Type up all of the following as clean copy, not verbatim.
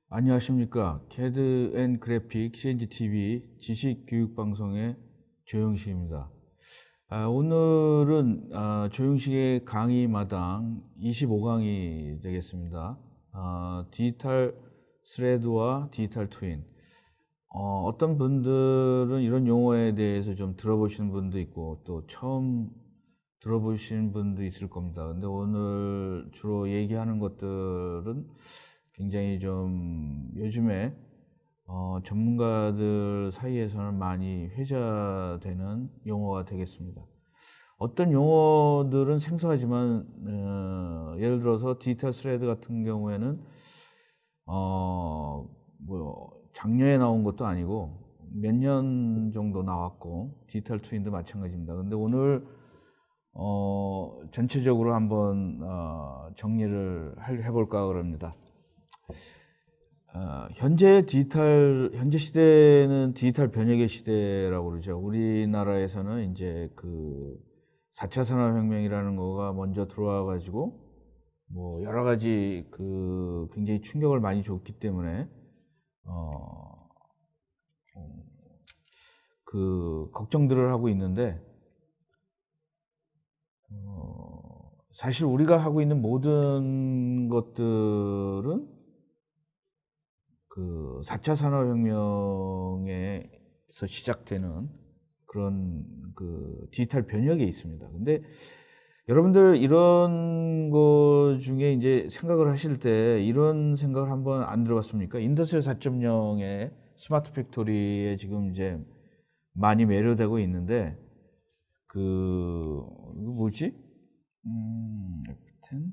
안녕하십니까. 캐드 앤 그래픽 CNGTV 지식교육방송의 조영식입니다. 오늘은 조영식의 강의마당 25강이 되겠습니다. 디지털 스레드와 디지털 트윈. 어떤 분들은 이런 용어에 대해서 좀 들어보시는 분도 있고 또 처음 들어보신 분도 있을 겁니다. 근데 오늘 주로 얘기하는 것들은 굉장히 좀 요즘에 전문가들 사이에서는 많이 회자되는 용어가 되겠습니다. 어떤 용어들은 생소하지만 예를 들어서 디지털 스레드 같은 경우에는 작년에 나온 것도 아니고 몇 년 정도 나왔고 디지털 트윈도 마찬가지입니다. 근데 오늘 전체적으로 한번 정리를 해볼까 그럽니다. 현재 시대는 디지털 변혁의 시대라고 그러죠. 우리나라에서는 이제 그 4차 산업혁명이라는 거가 먼저 들어와 가지고 뭐 여러 가지 그 굉장히 충격을 많이 줬기 때문에 그 걱정들을 하고 있는데 사실 우리가 하고 있는 모든 것들은 그 4차 산업혁명에서 시작되는 그런 그 디지털 변혁에 있습니다. 근데 여러분들 이런 거 중에 이제 생각을 하실 때 이런 생각을 한번 안 들어봤습니까? 인더스트리 4.0의 스마트 팩토리에 지금 이제 많이 매료되고 있는데 이거 뭐지? F10?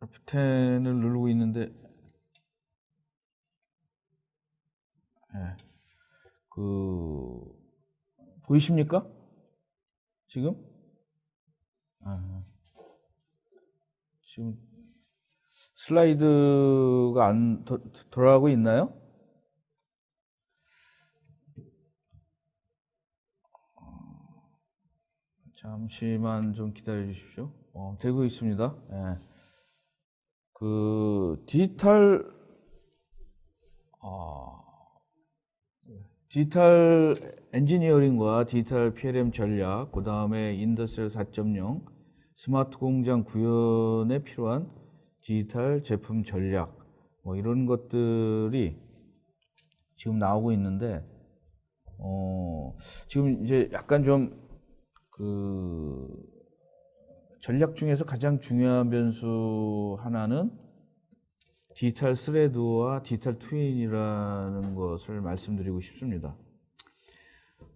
F10을 누르고 있는데, 보이십니까? 지금? 지금 슬라이드가 안 돌아가고 있나요? 잠시만 좀 기다려 주십시오. 되고 있습니다. 그 디지털 엔지니어링과 디지털 PLM 전략, 그 다음에 인더스트리 4.0, 스마트 공장 구현에 필요한 디지털 제품 전략, 뭐 이런 것들이 지금 나오고 있는데, 지금 이제 약간 좀 그 전략 중에서 가장 중요한 변수 하나는 디지털 스레드와 디지털 트윈이라는 것을 말씀드리고 싶습니다.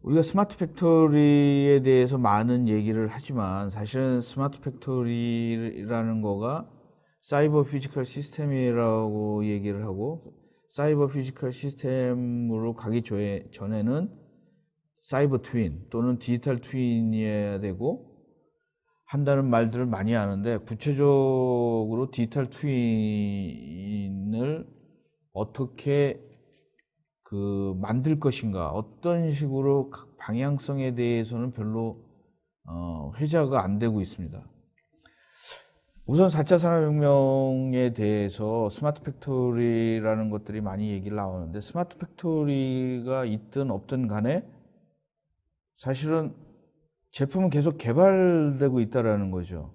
우리가 스마트 팩토리에 대해서 많은 얘기를 하지만 사실은 스마트 팩토리라는 거가 사이버 피지컬 시스템이라고 얘기를 하고 사이버 피지컬 시스템으로 가기 전에는 사이버 트윈 또는 디지털 트윈이어야 되고 한다는 말들을 많이 하는데 구체적으로 디지털 트윈을 어떻게 만들 것인가, 어떤 식으로 방향성에 대해서는 별로 회자가 안 되고 있습니다. 우선 4차 산업혁명에 대해서 스마트 팩토리라는 것들이 많이 얘기를 나오는데 스마트 팩토리가 있든 없든 간에 사실은 제품은 계속 개발되고 있다는 거죠.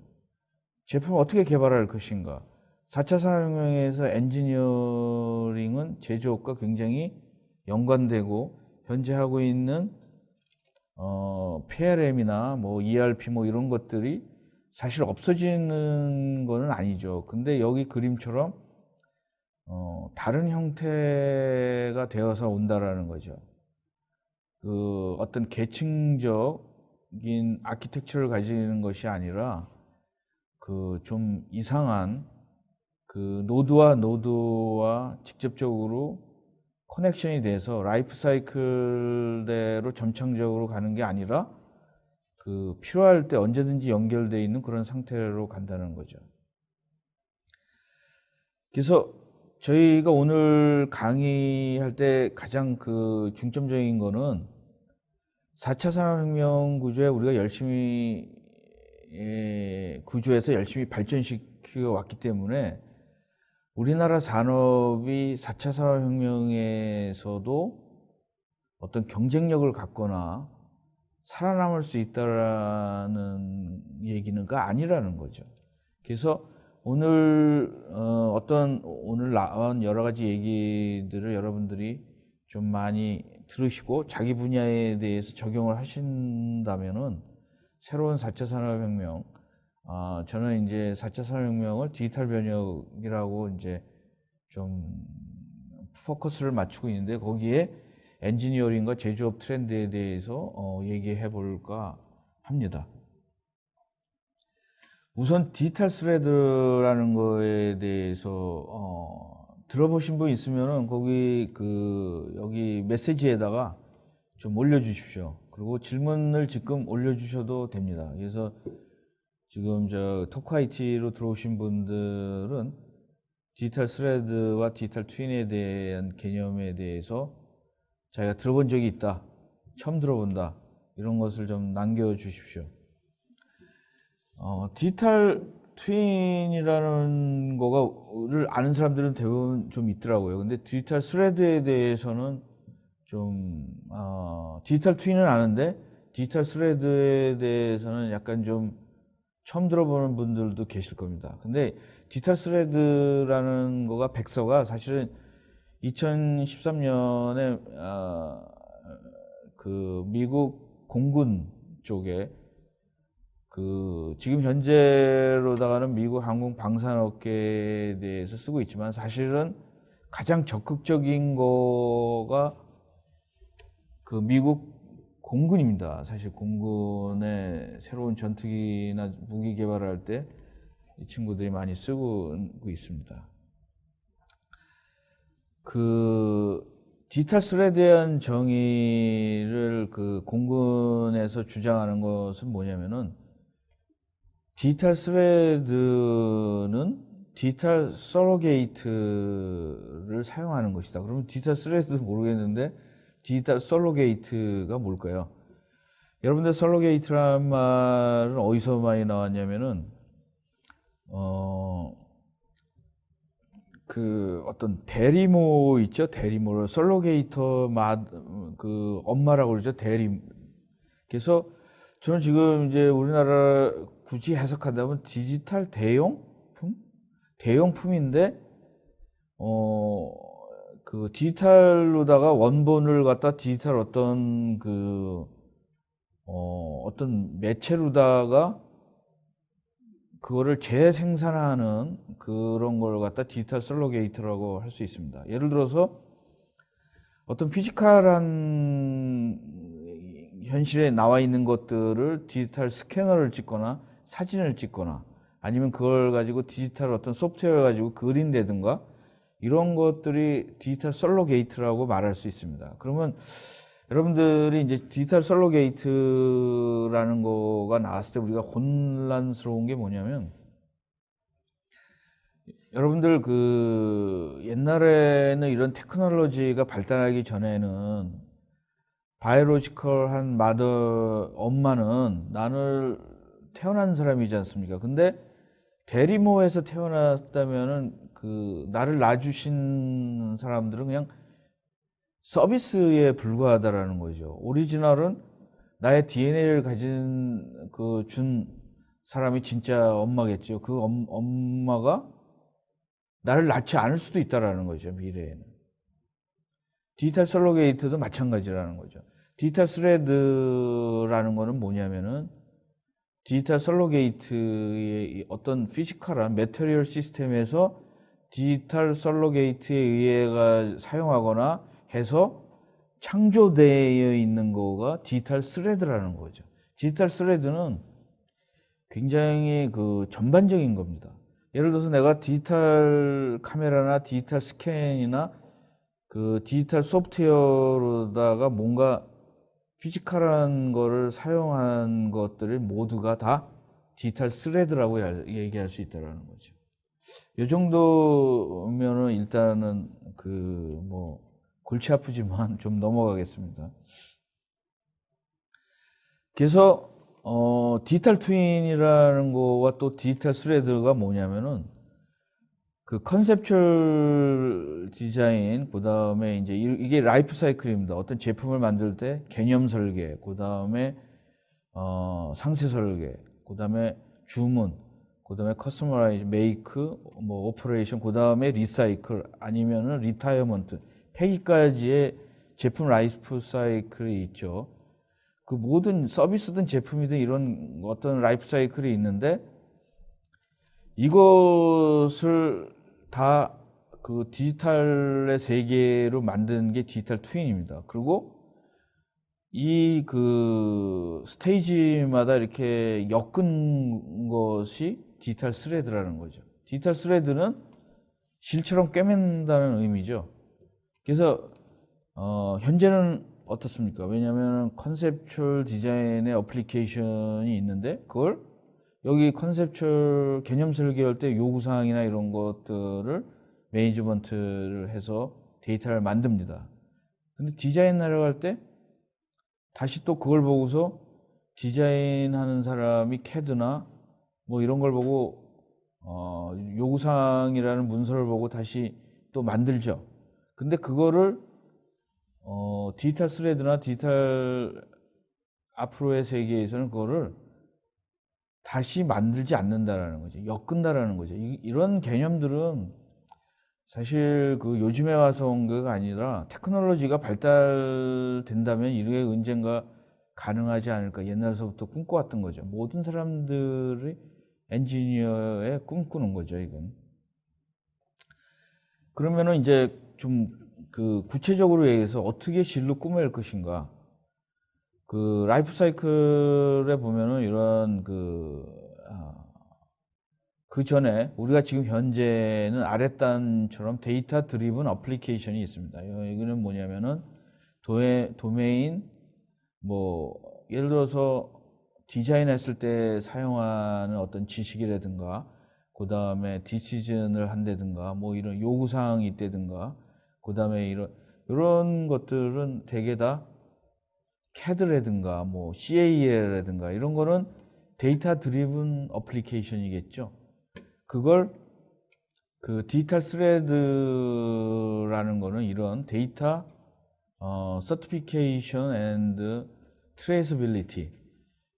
제품을 어떻게 개발할 것인가. 4차 산업혁명에서 엔지니어링은 제조업과 굉장히 연관되고 현재 하고 있는 PLM이나 뭐 ERP 뭐 이런 것들이 사실 없어지는 거는 아니죠. 근데 여기 그림처럼 다른 형태가 되어서 온다라는 거죠. 그 어떤 계층적인 아키텍처를 가지는 것이 아니라 그 좀 이상한 그 노드와 직접적으로 커넥션이 돼서 라이프 사이클대로 점창적으로 가는 게 아니라 그 필요할 때 언제든지 연결되어 있는 그런 상태로 간다는 거죠. 그래서 저희가 오늘 강의할 때 가장 그 중점적인 거는 4차 산업혁명 구조에 우리가 열심히 구조에서 열심히 발전시켜 왔기 때문에 우리나라 산업이 4차 산업혁명에서도 어떤 경쟁력을 갖거나 살아남을 수 있다라는 얘기는가 아니라는 거죠. 그래서 오늘 오늘 나온 여러 가지 얘기들을 여러분들이 좀 많이 들으시고 자기 분야에 대해서 적용을 하신다면은 새로운 4차 산업혁명, 저는 이제 4차 산업혁명을 디지털 변혁이라고 이제 좀 포커스를 맞추고 있는데, 거기에 엔지니어링과 제조업 트렌드에 대해서 얘기해 볼까 합니다. 우선 디지털 스레드라는 거에 대해서 들어보신 분 있으면은 거기 여기 메시지에다가 좀 올려주십시오. 그리고 질문을 지금 올려주셔도 됩니다. 그래서 지금 저 토크IT로 들어오신 분들은 디지털 스레드와 디지털 트윈에 대한 개념에 대해서 자기가 들어본 적이 있다, 처음 들어본다, 이런 것을 좀 남겨주십시오. 디지털 트윈이라는 거를 아는 사람들은 대부분 좀 있더라고요. 근데 디지털 스레드에 대해서는 좀, 디지털 트윈은 아는데 디지털 스레드에 대해서는 약간 좀 처음 들어보는 분들도 계실 겁니다. 근데 디지털 스레드라는 거가 백서가 사실은 2013년에 그 미국 공군 쪽에 지금 현재로다가는 미국 항공 방산업계에 대해서 쓰고 있지만, 사실은 가장 적극적인 거가 그 미국 공군입니다. 사실 공군의 새로운 전투기나 무기 개발할 때 이 친구들이 많이 쓰고 있습니다. 디지털 스레드에 대한 정의를 공군에서 주장하는 것은 뭐냐면은, 디지털 스레드는 디지털 솔로게이트를 사용하는 것이다. 그러면 디지털 스레드도 모르겠는데 디지털 솔로게이트가 뭘까요? 여러분들 솔로게이트라는 말은 어디서 많이 나왔냐면은 어떤 대리모 있죠? 대리모를 솔로게이터 엄마라고 그러죠? 그래서 저는 지금 이제 우리나라 굳이 해석한다면 디지털 대용품인데, 디지털로다가 원본을 갖다 디지털 어떤 매체로다가 그거를 재생산하는 그런 걸 갖다 디지털 솔로게이터라고 할 수 있습니다. 예를 들어서 어떤 피지컬한 현실에 나와 있는 것들을 디지털 스캐너를 찍거나 사진을 찍거나, 아니면 그걸 가지고 디지털 어떤 소프트웨어를 가지고 그린다든가, 이런 것들이 디지털 솔로게이트라고 말할 수 있습니다. 그러면 여러분들이 이제 디지털 솔로게이트라는 거가 나왔을 때 우리가 혼란스러운 게 뭐냐면, 여러분들 옛날에는 이런 테크놀로지가 발달하기 전에는 바이올로지컬한 엄마는 나를 태어난 사람이지 않습니까? 근데 대리모에서 태어났다면은 나를 낳아주신 사람들은 그냥 서비스에 불과하다라는 거죠. 오리지널은 나의 DNA를 준 사람이 진짜 엄마겠죠. 엄마가 나를 낳지 않을 수도 있다라는 거죠, 미래에는. 디지털 솔로게이트도 마찬가지라는 거죠. 디지털 스레드라는 거는 뭐냐면은, 디지털 솔로게이트의 어떤 피지컬한 매터리얼 시스템에서 디지털 솔로게이트에 의해 사용하거나 해서 창조되어 있는 거가 디지털 스레드라는 거죠. 디지털 스레드는 굉장히 전반적인 겁니다. 예를 들어서 내가 디지털 카메라나 디지털 스캔이나 디지털 소프트웨어로다가 뭔가 피지컬한 거를 사용한 것들을 모두가 다 디지털 스레드라고 얘기할 수 있다는 거죠. 요 정도면은 일단은 뭐 골치 아프지만 좀 넘어가겠습니다. 그래서 디지털 트윈이라는 거와 또 디지털 스레드가 뭐냐면은 그 컨셉츄얼 디자인, 그다음에 이제 이게 라이프 사이클입니다. 어떤 제품을 만들 때 개념 설계, 그다음에 상세 설계, 그다음에 주문, 그다음에 커스터마이즈, 메이크, 뭐 오퍼레이션, 그다음에 리사이클 아니면은 리타이어먼트, 폐기까지의 제품 라이프 사이클이 있죠. 그 모든 서비스든 제품이든 이런 어떤 라이프 사이클이 있는데 이것을 다 그 디지털의 세계로 만든 게 디지털 트윈입니다. 그리고 이 그 스테이지마다 이렇게 엮은 것이 디지털 스레드라는 거죠. 디지털 스레드는 실처럼 꿰맨다는 의미죠. 그래서 현재는 어떻습니까? 왜냐하면 컨셉츄얼 디자인의 어플리케이션이 있는데 그걸 여기 컨셉츄얼 개념 설계할 때 요구사항이나 이런 것들을 매니지먼트를 해서 데이터를 만듭니다. 근데 디자인 내려갈 때 다시 또 그걸 보고서 디자인하는 사람이 CAD나 뭐 이런 걸 보고 요구사항이라는 문서를 보고 다시 또 만들죠. 근데 그거를 디지털 스레드나 디지털 앞으로의 세계에서는 그거를 다시 만들지 않는다라는 거죠. 엮은다라는 거죠. 이런 개념들은 사실 그 요즘에 와서 온 거가 아니라 테크놀로지가 발달된다면 이게 언젠가 가능하지 않을까. 옛날서부터 꿈꿔왔던 거죠. 모든 사람들이 엔지니어의 꿈꾸는 거죠, 이건. 그러면은 이제 좀 그 구체적으로 얘기해서 어떻게 진로 꾸밀 것인가. 그 라이프 사이클에 보면은 이런 그 전에 우리가 지금 현재는 아랫단처럼 데이터 드리븐 어플리케이션이 있습니다. 이거는 뭐냐면은 도메인 뭐 예를 들어서 디자인했을 때 사용하는 어떤 지식이라든가 그 다음에 디시전을 한다든가 뭐 이런 요구사항이 있다든가 그 다음에 이런 것들은 대개 다 CAD라든가 뭐 CAL라든가 이런 거는 데이터 드리븐 어플리케이션이겠죠. 그걸 그 디지털 스레드라는 거는 이런 데이터 서티피케이션 앤드 트레이서빌리티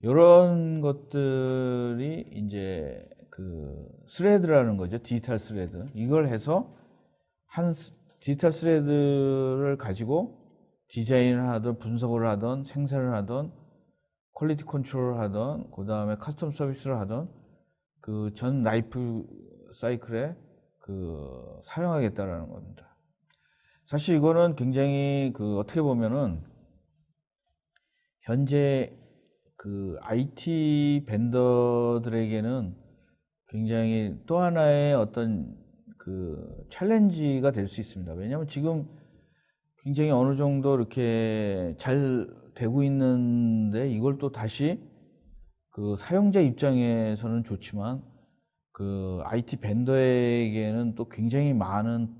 이런 것들이 이제 그 스레드라는 거죠. 디지털 스레드. 이걸 해서 한 디지털 스레드를 가지고 디자인을 하든 분석을 하든 생산을 하든 퀄리티 컨트롤을 하든 그 다음에 커스텀 서비스를 하든 그 전 라이프 사이클에 사용하겠다라는 겁니다. 사실 이거는 굉장히 어떻게 보면은 현재 그 IT 벤더들에게는 굉장히 또 하나의 어떤 그 챌린지가 될 수 있습니다. 왜냐하면 지금 굉장히 어느 정도 이렇게 잘 되고 있는데 이걸 또 다시 그 사용자 입장에서는 좋지만 그 IT 벤더에게는 또 굉장히 많은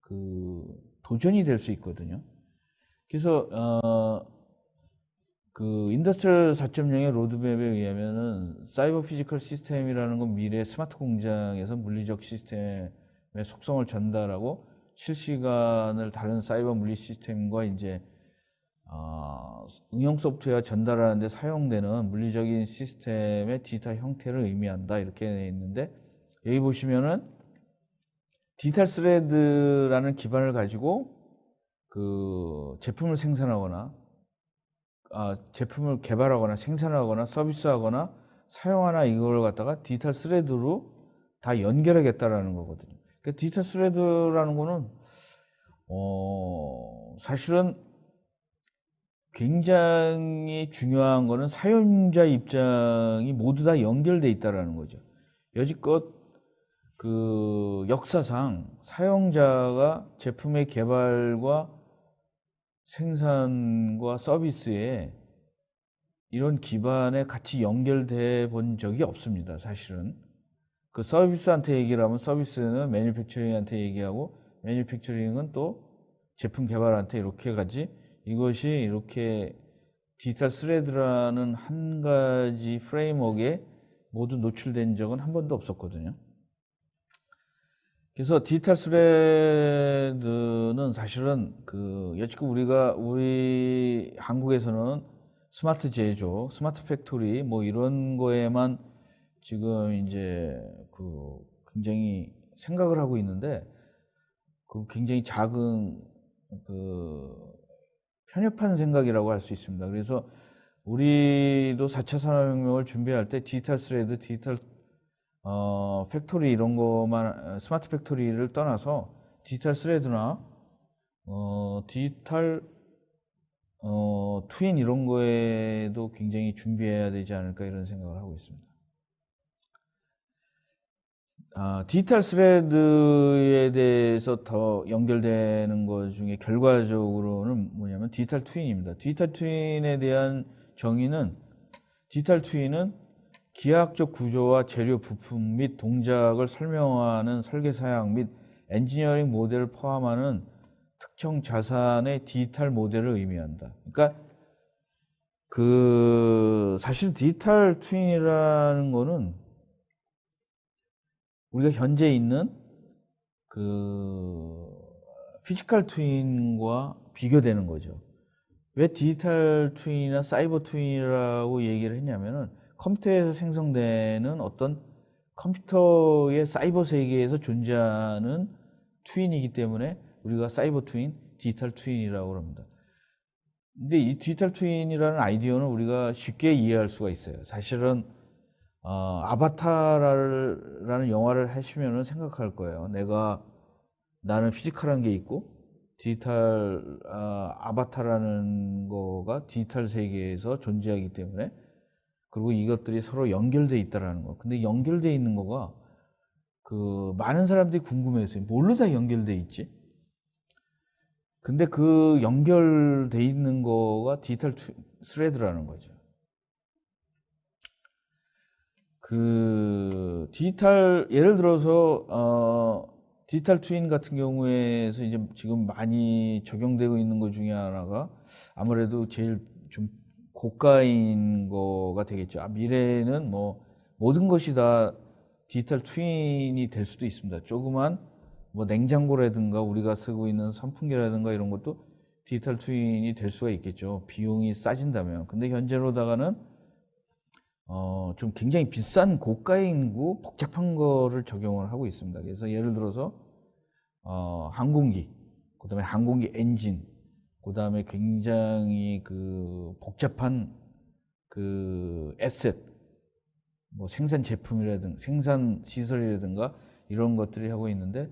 그 도전이 될 수 있거든요. 그래서 그 인더스트리얼 4.0의 로드맵에 의하면은 사이버 피지컬 시스템이라는 건 미래 스마트 공장에서 물리적 시스템의 속성을 전달하고 실시간을 다른 사이버 물리 시스템과 이제 응용 소프트웨어 전달하는 데 사용되는 물리적인 시스템의 디지털 형태를 의미한다 이렇게 되어 있는데 여기 보시면은 디지털 스레드라는 기반을 가지고 그 제품을 생산하거나 제품을 개발하거나 생산하거나 서비스하거나 사용하나 이걸 갖다가 디지털 스레드로 다 연결하겠다라는 거거든요. 그러니까 디지털 스레드라는 거는 사실은 굉장히 중요한 거는 사용자 입장이 모두 다 연결돼 있다라는 거죠. 여지껏 그 역사상 사용자가 제품의 개발과 생산과 서비스에 이런 기반에 같이 연결돼 본 적이 없습니다, 사실은. 그 서비스한테 얘기를 하면 서비스는 매니팩처링한테 얘기하고 매니팩처링은 또 제품 개발한테 이렇게 가지. 이것이 이렇게 디지털 스레드라는 한 가지 프레임워크에 모두 노출된 적은 한 번도 없었거든요. 그래서 디지털 스레드는 사실은 여지껏 우리 한국에서는 스마트 제조, 스마트 팩토리 뭐 이런 거에만 지금 이제 굉장히 생각을 하고 있는데 굉장히 작은 편협한 생각이라고 할 수 있습니다. 그래서 우리도 4차 산업혁명을 준비할 때 디지털 스레드, 디지털 팩토리 이런 것만 스마트 팩토리를 떠나서 디지털 스레드나 디지털 트윈 이런 거에도 굉장히 준비해야 되지 않을까 이런 생각을 하고 있습니다. 디지털 스레드에 대해서 더 연결되는 것 중에 결과적으로는 뭐냐면 디지털 트윈입니다. 디지털 트윈에 대한 정의는 디지털 트윈은 기하학적 구조와 재료 부품 및 동작을 설명하는 설계 사양 및 엔지니어링 모델을 포함하는 특정 자산의 디지털 모델을 의미한다. 그러니까 사실 디지털 트윈이라는 거는 우리가 현재 있는 피지컬 트윈과 비교되는 거죠. 왜 디지털 트윈이나 사이버 트윈이라고 얘기를 했냐면은 컴퓨터에서 생성되는 어떤 컴퓨터의 사이버 세계에서 존재하는 트윈이기 때문에 우리가 사이버 트윈, 디지털 트윈이라고 합니다. 근데 이 디지털 트윈이라는 아이디어는 우리가 쉽게 이해할 수가 있어요. 사실은 아바타라는 영화를 하시면은 생각할 거예요. 나는 피지컬한 게 있고 디지털 아바타라는 거가 디지털 세계에서 존재하기 때문에 그리고 이것들이 서로 연결돼 있다라는 거. 근데 연결돼 있는 거가 많은 사람들이 궁금해했어요. 뭘로 다 연결돼 있지? 근데 연결돼 있는 거가 디지털 스레드라는 거죠. 예를 들어서 디지털 트윈 같은 경우에서 이제 지금 많이 적용되고 있는 것 중에 하나가 아무래도 제일 좀 고가인 거가 되겠죠. 미래에는 뭐 모든 것이 다 디지털 트윈이 될 수도 있습니다. 조그만 뭐 냉장고라든가 우리가 쓰고 있는 선풍기라든가 이런 것도 디지털 트윈이 될 수가 있겠죠. 비용이 싸진다면. 근데 현재로다가는 좀 굉장히 비싼 고가인고 복잡한 거를 적용을 하고 있습니다. 그래서 예를 들어서 항공기, 그다음에 항공기 엔진, 그다음에 굉장히 복잡한 에셋, 뭐 생산 제품이라든가 생산 시설이라든가 이런 것들이 하고 있는데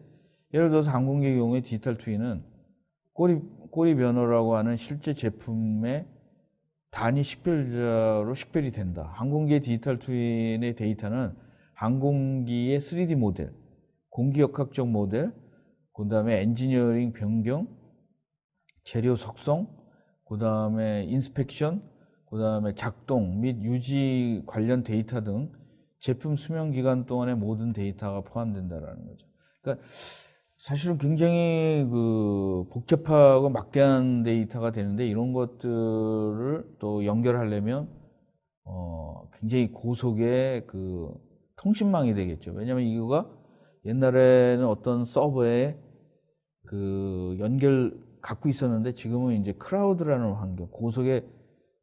예를 들어서 항공기의 경우에 디지털 트윈은 꼬리 변호라고 하는 실제 제품의 단위 식별자로 식별이 된다. 항공기의 디지털 트윈의 데이터는 항공기의 3D 모델, 공기역학적 모델, 그 다음에 엔지니어링 변경, 재료 속성, 그 다음에 인스펙션, 그 다음에 작동 및 유지 관련 데이터 등 제품 수명 기간 동안의 모든 데이터가 포함된다는 거죠. 그러니까 사실은 굉장히 복잡하고 막대한 데이터가 되는데 이런 것들을 또 연결하려면 굉장히 고속의 통신망이 되겠죠. 왜냐하면 이거가 옛날에는 어떤 서버에 갖고 있었는데 지금은 이제 클라우드라는 환경, 고속의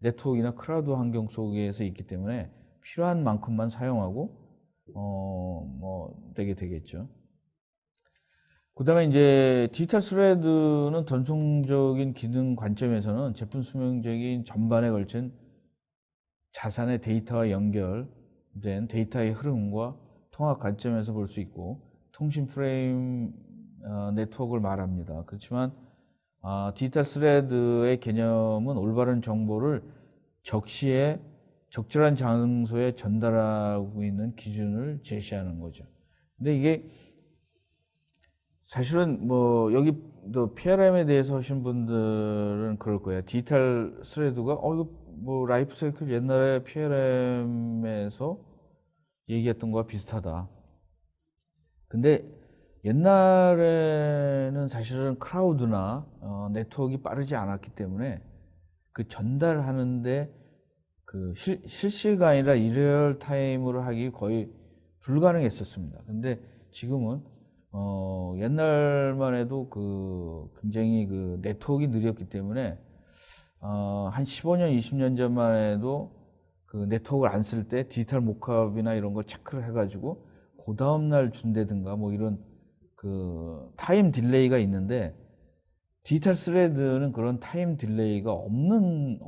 네트워크나 클라우드 환경 속에서 있기 때문에 필요한 만큼만 사용하고 되게 되겠죠. 그 다음에 이제 디지털 스레드는 전통적인 기능 관점에서는 제품 수명적인 전반에 걸친 자산의 데이터와 연결된 데이터의 흐름과 통합 관점에서 볼 수 있고 통신 프레임 네트워크를 말합니다. 그렇지만 디지털 스레드의 개념은 올바른 정보를 적시에 적절한 장소에 전달하고 있는 기준을 제시하는 거죠. 근데 이게 사실은 뭐 여기 또 PRM에 대해서 하신 분들은 그럴 거예요. 디지털 스레드가 이거 뭐 라이프 사이클 옛날에 PRM에서 얘기했던 거와 비슷하다. 근데 옛날에는 사실은 클라우드나 네트워크가 빠르지 않았기 때문에 그 전달하는데 그 실시간이라 리얼 타임으로 하기 거의 불가능했었습니다. 근데 지금은 옛날만 해도 그 굉장히 그 네트워크가 느렸기 때문에 한 15년, 20년 전만 해도 그 네트워크를 안 쓸 때 디지털 모캅이나 이런 걸 체크를 해가지고 그 다음날 준다든가 뭐 이런 그 타임 딜레이가 있는데 디지털 스레드는 그런 타임 딜레이가 없는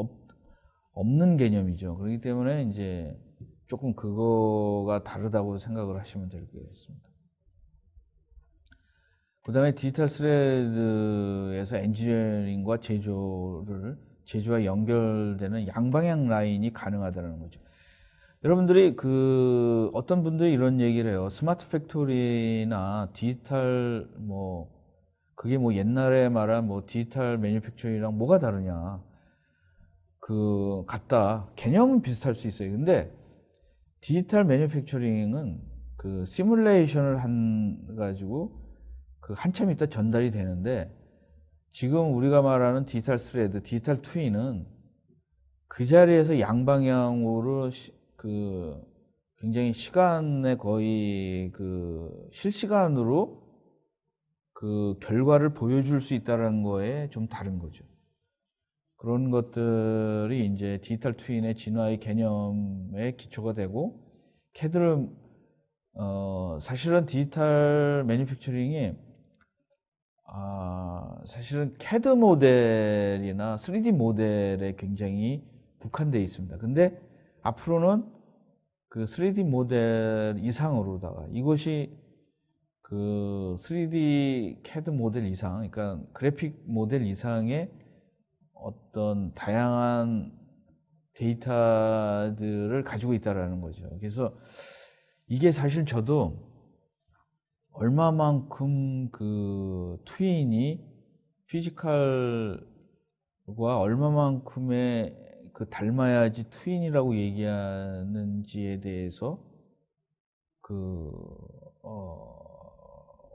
개념이죠. 그렇기 때문에 이제 조금 그거가 다르다고 생각을 하시면 될 것 같습니다. 그 다음에 디지털 스레드에서 엔지니어링과 제조와 연결되는 양방향 라인이 가능하다는 거죠. 여러분들이 어떤 분들이 이런 얘기를 해요. 스마트 팩토리나 디지털 그게 옛날에 말한 디지털 매니팩처링이랑 뭐가 다르냐. 같다. 개념은 비슷할 수 있어요. 근데 디지털 매니팩처링은 그 시뮬레이션을 가지고 한참 있다 전달이 되는데 지금 우리가 말하는 디지털 스레드, 디지털 트윈은 그 자리에서 양방향으로 굉장히 시간에 거의 실시간으로 그 결과를 보여줄 수 있다는 거에 좀 다른 거죠. 그런 것들이 이제 디지털 트윈의 진화의 개념의 기초가 되고 CAD를 사실은 디지털 매니팩처링이 사실은 CAD 모델이나 3D 모델에 굉장히 국한되어 있습니다. 근데 앞으로는 그 3D 모델 이상으로다가 이것이 그 3D CAD 모델 이상, 그러니까 그래픽 모델 이상의 어떤 다양한 데이터들을 가지고 있다라는 거죠. 그래서 이게 사실 저도 얼마만큼 그 트윈이 피지컬과 얼마만큼의 닮아야지 트윈이라고 얘기하는지에 대해서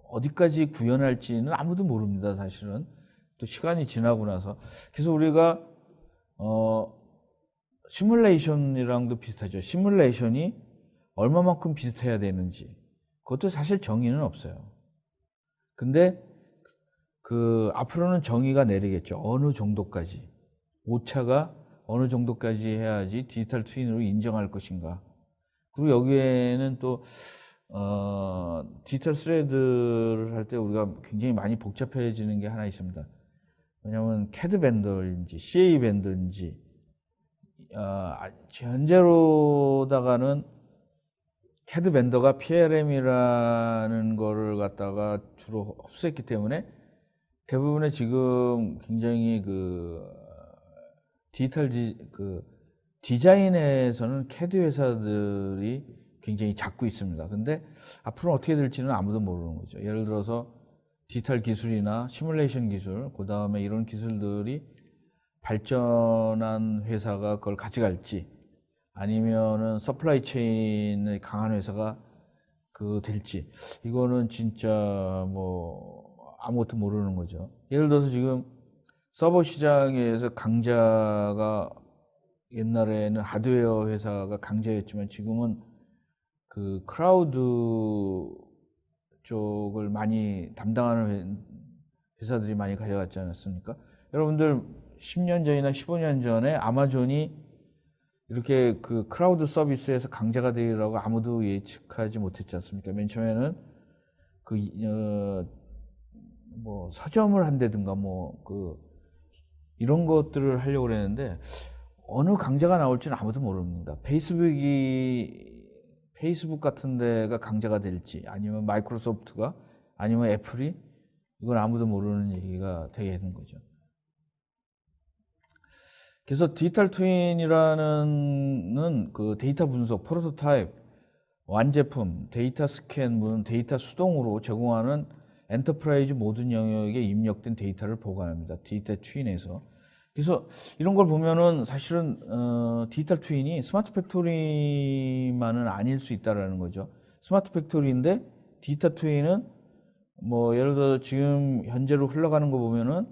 어디까지 구현할지는 아무도 모릅니다, 사실은. 또 시간이 지나고 나서. 그래서 우리가 시뮬레이션이랑도 비슷하죠. 시뮬레이션이 얼마만큼 비슷해야 되는지 그것도 사실 정의는 없어요. 근데 앞으로는 정의가 내리겠죠. 어느 정도까지 오차가 어느 정도까지 해야지 디지털 트윈으로 인정할 것인가. 그리고 여기에는 또 디지털 스레드를 할 때 우리가 굉장히 많이 복잡해지는 게 하나 있습니다. 왜냐하면 CAD 벤더인지 CA 벤더인지 현재로다가는 CAD 벤더가 PLM이라는 거를 갖다가 주로 흡수했기 때문에 대부분의 지금 굉장히 디지털 디자인에서는 CAD 회사들이 굉장히 작고 있습니다. 근데 앞으로 어떻게 될지는 아무도 모르는 거죠. 예를 들어서 디지털 기술이나 시뮬레이션 기술, 그 다음에 이런 기술들이 발전한 회사가 그걸 가져갈지 아니면은 서플라이 체인의 강한 회사가 될지 이거는 진짜 아무것도 모르는 거죠. 예를 들어서 지금 서버 시장에서 강자가 옛날에는 하드웨어 회사가 강자였지만 지금은 클라우드 쪽을 많이 담당하는 회사들이 많이 가져갔지 않았습니까? 여러분들 10년 전이나 15년 전에 아마존이 이렇게 클라우드 서비스에서 강자가 되리라고 아무도 예측하지 못했지 않습니까? 맨 처음에는 서점을 한다든가 이런 것들을 하려고 그랬는데 어느 강자가 나올지는 아무도 모릅니다. 페이스북 같은 데가 강자가 될지 아니면 마이크로소프트가 아니면 애플이 이건 아무도 모르는 얘기가 되는 거죠. 그래서 디지털 트윈이라는 데이터 분석, 프로토타입, 완제품, 데이터 스캔, 데이터 수동으로 제공하는 엔터프라이즈 모든 영역에 입력된 데이터를 보관합니다. 디지털 트윈에서. 그래서 이런 걸 보면은 사실은 디지털 트윈이 스마트 팩토리만은 아닐 수 있다라는 거죠. 스마트 팩토리인데 디지털 트윈은 뭐 예를 들어 지금 현재로 흘러가는 거 보면은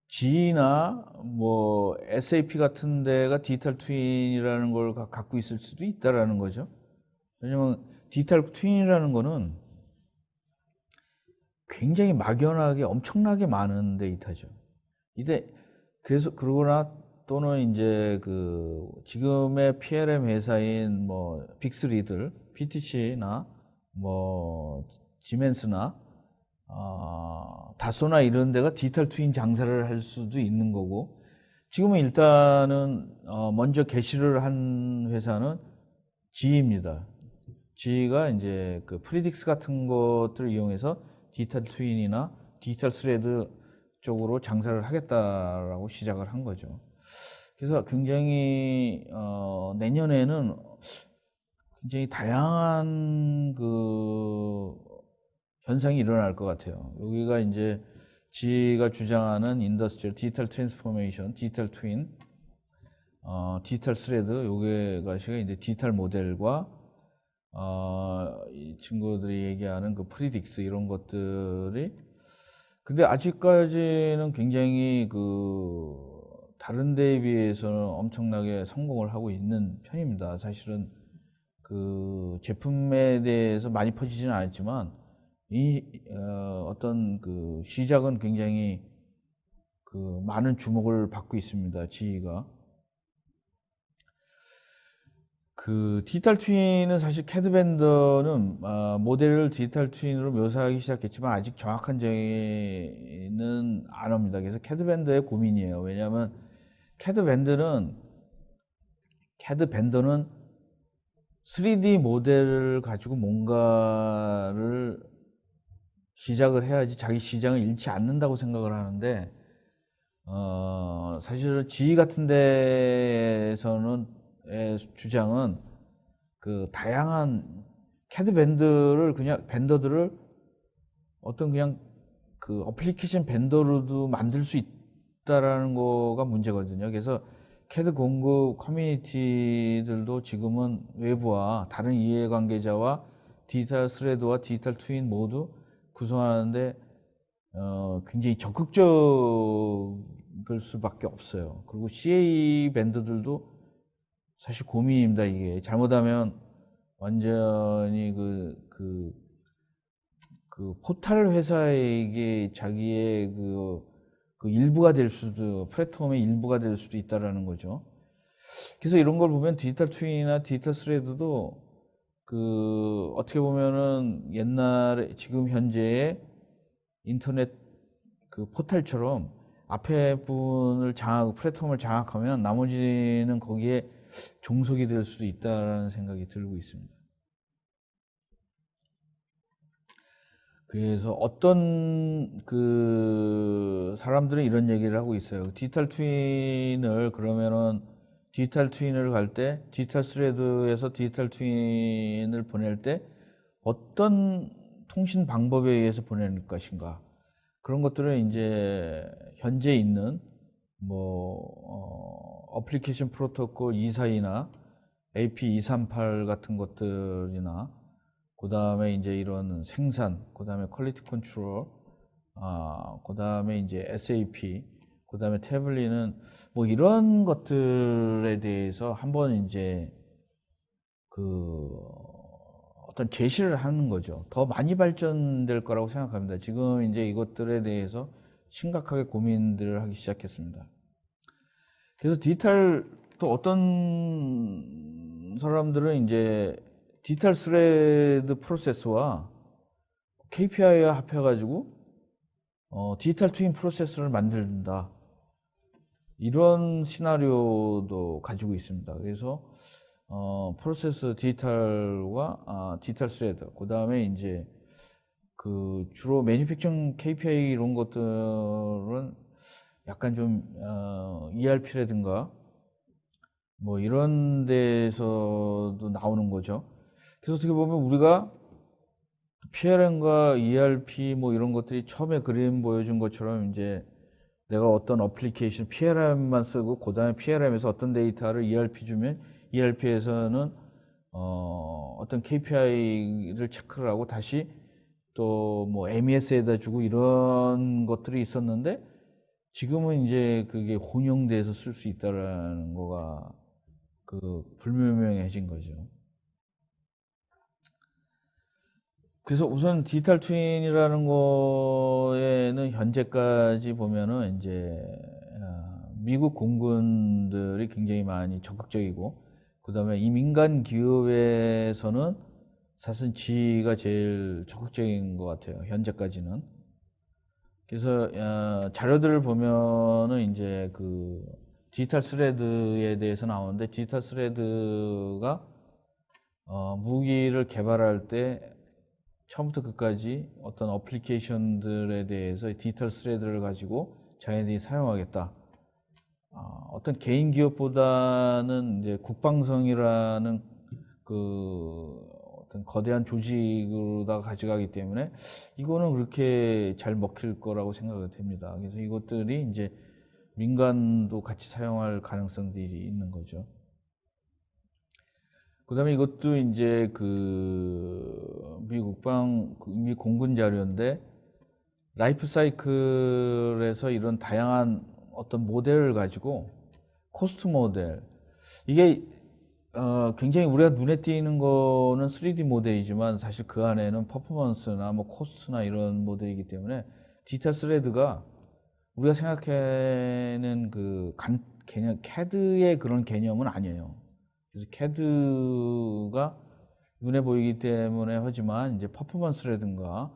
GE나 뭐 SAP 같은 데가 디지털 트윈이라는 걸 갖고 있을 수도 있다라는 거죠. 왜냐면 디지털 트윈이라는 거는 굉장히 막연하게 엄청나게 많은 데이터죠. 그래서 그러거나 또는 이제 그 지금의 PLM 회사인 뭐 빅3들, PTC나 뭐 지멘스나 다소나 이런 데가 디지털 트윈 장사를 할 수도 있는 거고, 지금은 일단은 먼저 개시를 한 회사는 GE입니다. GE가 이제 그 프리딕스 같은 것들을 이용해서 디지털 트윈이나 디지털 스레드 쪽으로 장사를 하겠다라고 시작을 한 거죠. 그래서 굉장히 내년에는 굉장히 다양한 그 현상이 일어날 것 같아요. 여기가 이제 GE가 주장하는 인더스트리얼 디지털 트랜스포메이션, 디지털 트윈, 디지털 스레드, 요게가 이제 디지털 모델과 이 친구들이 얘기하는 그 프리딕스 이런 것들이, 근데 아직까지는 굉장히 그 다른 데에 비해서는 엄청나게 성공을 하고 있는 편입니다. 사실은 그 제품에 대해서 많이 퍼지지는 않았지만 어떤 그 시작은 굉장히 그 많은 주목을 받고 있습니다. GE가. 그 디지털 트윈은 사실 캐드 벤더는 모델을 디지털 트윈으로 묘사하기 시작했지만 아직 정확한 정의는 안 합니다. 그래서 캐드 벤더의 고민이에요. 왜냐하면 캐드 벤더는 3D 모델을 가지고 뭔가를 시작을 해야지 자기 시장을 잃지 않는다고 생각을 하는데, 사실은 GE 같은 데에서는 주장은 그 다양한 캐드 벤더들을 어떤 그냥 그 어플리케이션 벤더로도 만들 수 있다라는 거가 문제거든요. 그래서 캐드 공급 커뮤니티들도 지금은 외부와 다른 이해관계자와 디지털 스레드와 디지털 트윈 모두 구성하는데 굉장히 적극적일 수밖에 없어요. 그리고 CA 벤더들도 사실 고민입니다. 이게 잘못하면 완전히 그 포탈 회사에게 자기의 그 일부가 될 수도, 플랫폼의 일부가 될 수도 있다라는 거죠. 그래서 이런 걸 보면 디지털 트윈이나 디지털 스레드도 그 어떻게 보면은 옛날에 지금 현재의 인터넷 그 포탈처럼 앞에 분을 플랫폼을 장악하면 나머지는 거기에 종속이 될 수도 있다라는 생각이 들고 있습니다. 그래서 어떤 그 사람들은 이런 얘기를 하고 있어요. 디지털 트윈을 갈 때 디지털 스레드에서 디지털 트윈을 보낼 때 어떤 통신 방법에 의해서 보낼 것인가, 그런 것들은 이제 현재 있는 뭐 어플리케이션 프로토콜 242나 AP 238 같은 것들이나, 그 다음에 이제 이런 생산, 그 다음에 퀄리티 컨트롤, 그 다음에 이제 SAP, 그 다음에 태블릿은 뭐 이런 것들에 대해서 한번 이제 그 어떤 제시를 하는 거죠. 더 많이 발전될 거라고 생각합니다. 지금 이제 이것들에 대해서 심각하게 고민들을 하기 시작했습니다. 그래서 또 어떤 사람들은 이제 디지털 스레드 프로세스와 KPI와 합해가지고 디지털 트윈 프로세스를 만든다, 이런 시나리오도 가지고 있습니다. 그래서 프로세스 디지털과 디지털 스레드, 그 다음에 이제 그 주로 매니팩처링 KPI 이런 것들은 약간 좀 ERP라든가 뭐 이런 데서도 나오는 거죠. 그래서 어떻게 보면 우리가 PLM과 ERP 뭐 이런 것들이 처음에 그림 보여준 것처럼 이제 내가 어떤 어플리케이션 PLM만 쓰고 그 다음에 PLM에서 어떤 데이터를 ERP 주면 ERP에서는 어떤 KPI를 체크를 하고 다시 또 뭐 MES에다 주고 이런 것들이 있었는데 지금은 이제 그게 혼용돼서 쓸 수 있다라는 거가 그 불분명해진 거죠. 그래서 우선 디지털 트윈이라는 거에는 현재까지 보면은 이제 미국 공군들이 굉장히 많이 적극적이고, 그다음에 이 민간 기업에서는 사실 지가 제일 적극적인 것 같아요, 현재까지는. 그래서 자료들을 보면은 이제 그 디지털 스레드에 대해서 나오는데, 디지털 스레드가 무기를 개발할 때 처음부터 끝까지 어떤 어플리케이션들에 대해서 디지털 스레드를 가지고 자기들이 사용하겠다. 어떤 개인 기업보다는 이제 국방성이라는 그 어떤 거대한 조직으로다가 가져가기 때문에 이거는 그렇게 잘 먹힐 거라고 생각이 됩니다. 그래서 이것들이 이제 민간도 같이 사용할 가능성들이 있는 거죠. 그다음에 이것도 이제 그 미 공군 자료인데, 라이프 사이클에서 이런 다양한 어떤 모델을 가지고 코스트 모델, 이게 굉장히 우리가 눈에 띄는 거는 3D 모델이지만 사실 그 안에는 퍼포먼스나 뭐 코스트나 이런 모델이기 때문에 디지털 스레드가 우리가 생각하는 그 개념 CAD의 그런 개념은 아니에요. 그래서 CAD가 눈에 보이기 때문에 하지만 이제 퍼포먼스라든가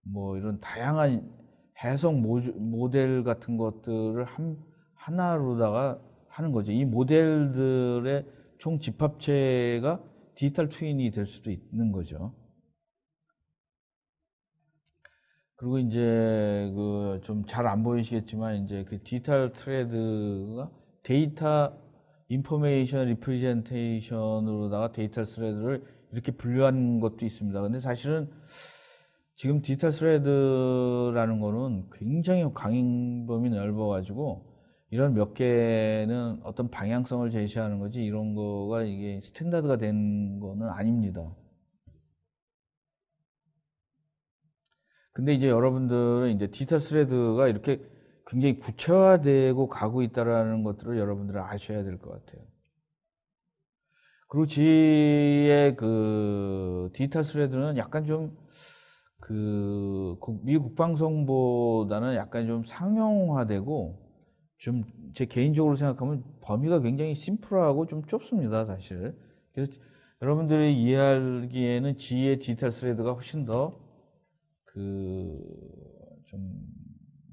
뭐 이런 다양한 해석 모델 같은 것들을 하나로다가 하는 거죠. 이 모델들의 총 집합체가 디지털 트윈이 될 수도 있는 거죠. 그리고 이제 그 좀 잘 안 보이시겠지만 이제 그 디지털 스레드가 데이터 인포메이션 리프레젠테이션으로다가 디지털 스레드를 이렇게 분류한 것도 있습니다. 근데 사실은 지금 디지털 스레드라는 거는 굉장히 강행범위 넓어가지고 이런 몇 개는 어떤 방향성을 제시하는 거지, 이런 거가 이게 스탠다드가 된 거는 아닙니다. 근데 이제 여러분들은 이제 디지털 스레드가 이렇게 굉장히 구체화되고 가고 있다라는 것들을 여러분들은 아셔야 될 것 같아요. 그리고 지의 그 디지털 스레드는 약간 좀 그 미 국방성보다는 약간 좀 상용화되고, 좀 제 개인적으로 생각하면 범위가 굉장히 심플하고 좀 좁습니다, 사실. 그래서 여러분들이 이해하기에는 지의 디지털 스레드가 훨씬 더 그 좀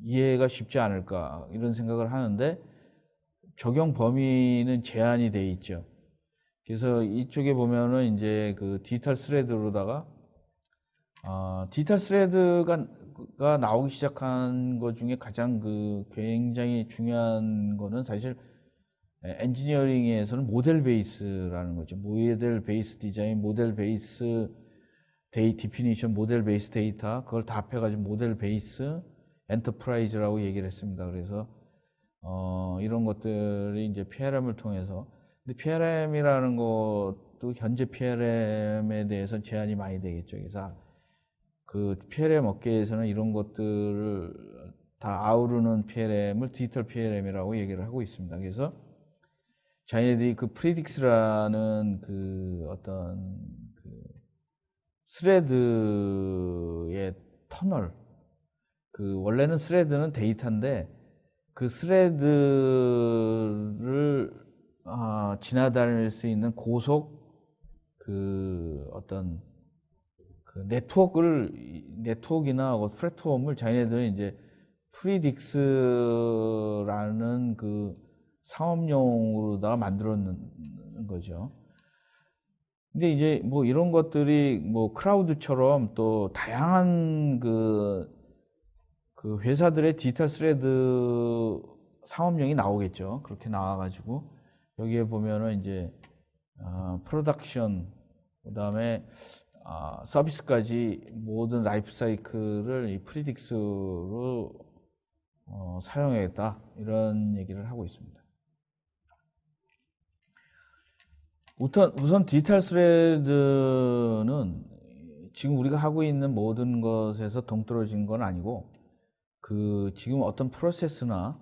이해가 쉽지 않을까 이런 생각을 하는데, 적용 범위는 제한이 돼 있죠. 그래서 이쪽에 보면은 이제 그 디지털 스레드로다가 디지털 스레드가 나오기 시작한 것 중에 가장 그 굉장히 중요한 거는 사실 엔지니어링에서는 모델 베이스라는 거죠. 모델 베이스 디자인, 모델 베이스 디피니션, 모델 베이스 데이터, 그걸 다 합해가지고 모델 베이스 엔터프라이즈라고 얘기를 했습니다. 그래서 이런 것들이 이제 PLM을 통해서, 근데 PLM이라는 것도 현재 PLM에 대해서 제한이 많이 되겠죠. 그래서 그 PLM 업계에서는 이런 것들을 다 아우르는 PLM을 디지털 PLM이라고 얘기를 하고 있습니다. 그래서 자기네들이 그 프리딕스라는 그 어떤 그 스레드의 터널, 그 원래는 스레드는 데이터인데 그 스레드를 지나다닐 수 있는 고속 그 어떤 그 네트워크나 플랫폼을 자기네들은 이제 프리딕스라는 그 상업용으로다가 만들었는 거죠. 근데 이제 뭐 이런 것들이 뭐 크라우드처럼 또 다양한 그 회사들의 디지털 스레드 상업용이 나오겠죠. 그렇게 나와가지고 여기에 보면은 이제 프로덕션, 그다음에 서비스까지 모든 라이프 사이클을 이 프리딕스로 사용하겠다, 이런 얘기를 하고 있습니다. 우선 디지털 스레드는 지금 우리가 하고 있는 모든 것에서 동떨어진 건 아니고 지금 어떤 프로세스나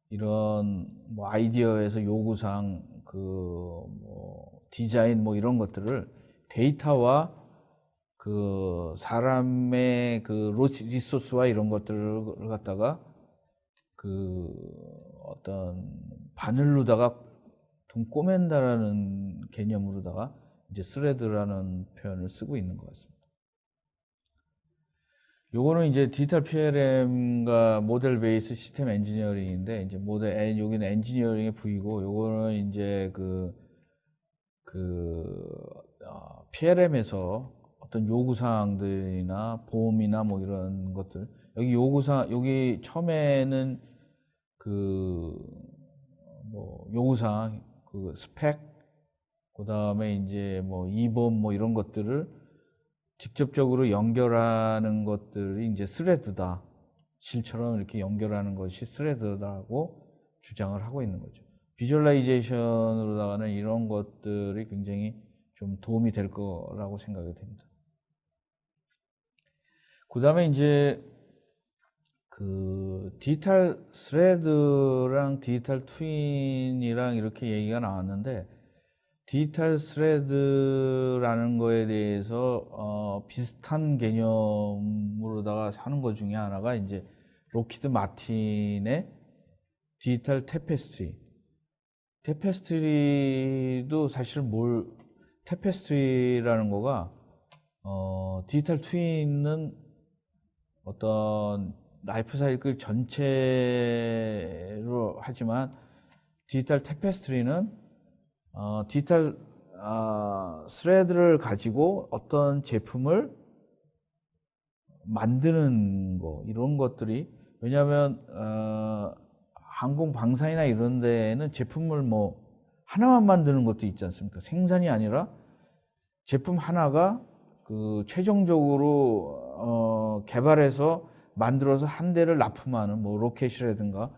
이런 뭐 아이디어에서 요구사항 뭐 디자인 뭐 이런 것들을 데이터와 사람의 리소스와 이런 것들을 갖다가 어떤 바늘로다가 꼬맨다라는 개념으로다가 이제 스레드라는 표현을 쓰고 있는 것 같습니다. 요거는 이제 디지털 PLM과 모델 베이스 시스템 엔지니어링인데, 이제 여기는 엔지니어링의 부이고, 요거는 이제 PLM에서 어떤 요구사항들이나 보험이나 뭐 이런 것들, 여기 처음에는 뭐 요구사항, 스펙, 그 다음에 이제 뭐 이범 뭐 이런 것들을 직접적으로 연결하는 것들이 이제 스레드다. 실처럼 이렇게 연결하는 것이 스레드다고 주장을 하고 있는 거죠. 비주얼라이제이션으로다가는 이런 것들이 굉장히 좀 도움이 될 거라고 생각이 됩니다. 그 다음에 이제 디지털 스레드랑 디지털 트윈이랑 이렇게 얘기가 나왔는데, 디지털 스레드라는 거에 대해서 비슷한 개념으로다가 하는 것 중에 하나가 이제 록히드 마틴의 디지털 테페스트리도 사실은 테페스트리라는 거가 디지털 트윈은 어떤 라이프 사이클 전체로 하지만, 디지털 테페스트리는 디지털 스레드를 가지고 어떤 제품을 만드는 거, 이런 것들이, 왜냐하면 항공 방산이나 이런 데에는 제품을 뭐 하나만 만드는 것도 있지 않습니까? 생산이 아니라 제품 하나가 최종적으로 개발해서 만들어서 한 대를 납품하는 뭐 로켓이라든가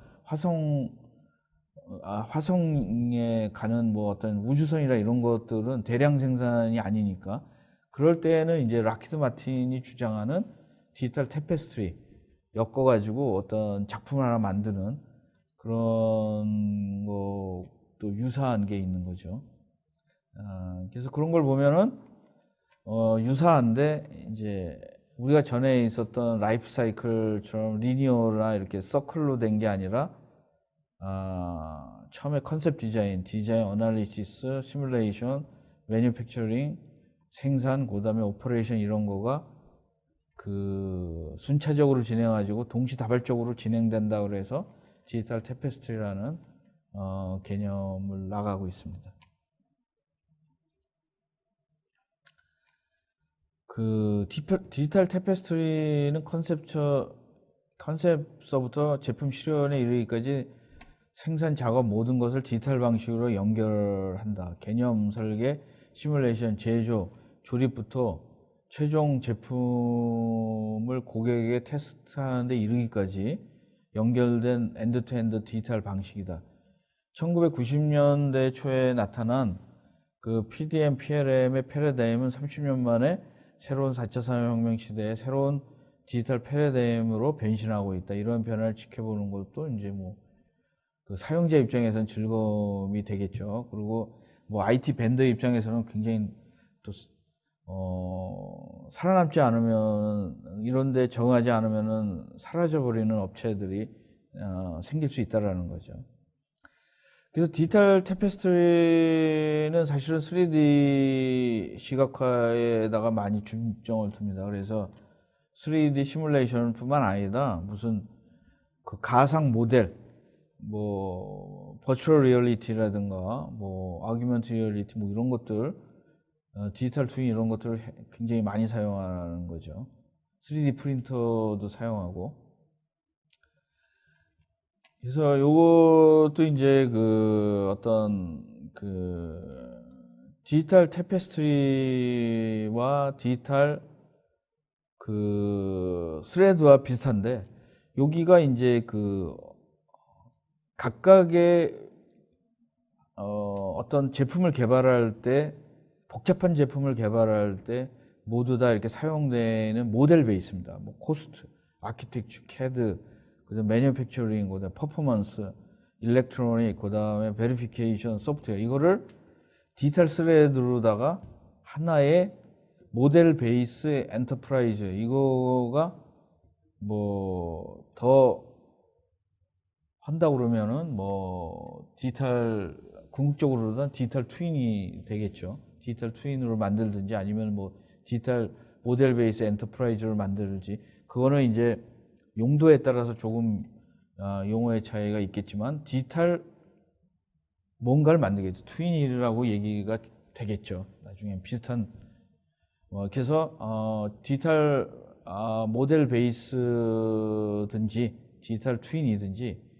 화성에 가는 뭐 어떤 우주선이나 이런 것들은 대량 생산이 아니니까, 그럴 때에는 이제 락히드 마틴이 주장하는 디지털 테페스트리 엮어가지고 어떤 작품을 하나 만드는 그런 것도 유사한 게 있는 거죠. 그래서 그런 걸 보면은 유사한데, 이제 우리가 전에 있었던 라이프 사이클처럼 리니어나 이렇게 서클로 된 게 아니라 처음에 컨셉 디자인 어널리시스, 시뮬레이션, 매뉴팩처링, 생산, 그 다음에 오퍼레이션 이런 거가 순차적으로 진행해가지고 동시다발적으로 진행된다 그래서 디지털 테페스트리라는 개념을 나가고 있습니다. 디지털 테페스트리는 컨셉서부터 제품 실현에 이르기까지 생산 작업 모든 것을 디지털 방식으로 연결한다. 개념 설계, 시뮬레이션, 제조, 조립부터 최종 제품을 고객에게 테스트하는 데 이르기까지 연결된 엔드-투-엔드 디지털 방식이다. 1990년대 초에 나타난 PDM, PLM의 패러다임은 30년 만에 새로운 4차 산업혁명 시대에 새로운 디지털 패러다임으로 변신하고 있다. 이런 변화를 지켜보는 것도 이제 뭐 사용자 입장에서는 즐거움이 되겠죠. 그리고 뭐 IT 벤더 입장에서는 굉장히 또 살아남지 않으면, 이런데 정하지 않으면은 사라져버리는 업체들이 생길 수 있다라는 거죠. 그래서 디지털 테페스트리는 사실은 3D 시각화에다가 많이 중점을 둡니다. 그래서 3D 시뮬레이션 뿐만 아니라 무슨 가상 모델, 뭐 버추얼 리얼리티라든가 뭐 아규먼트 리얼리티 뭐 이런 것들, 디지털 트윈 이런 것들을 굉장히 많이 사용하는 거죠. 3D 프린터도 사용하고. 그래서 요것도 이제 어떤 디지털 테페스트리와 디지털 스레드와 비슷한데, 여기가 이제 각각의 어떤 제품을 개발할 때 복잡한 제품을 개발할 때 모두 다 이렇게 사용되는 모델 베이스입니다. 뭐 코스트, 아키텍처, 캐드, 그다음 매니팩처링, 그다음 퍼포먼스, 일렉트로닉, 그다음에 베리피케이션, 소프트웨어 이거를 디지털 스레드로다가 하나의 모델 베이스 엔터프라이즈 이거가 뭐 더 한다고 그러면은 뭐 디지털 궁극적으로는 디지털 트윈이 되겠죠. 디지털 트윈으로 만들든지 아니면 뭐 디지털 모델 베이스 엔터프라이즈를 만들지 그거는 이제 용도에 따라서 조금 용어의 차이가 있겠지만 디지털 뭔가를 만들겠죠. 트윈이라고 얘기가 되겠죠. 나중에 비슷한 그래서 디지털 모델 베이스든지 디지털 트윈이든지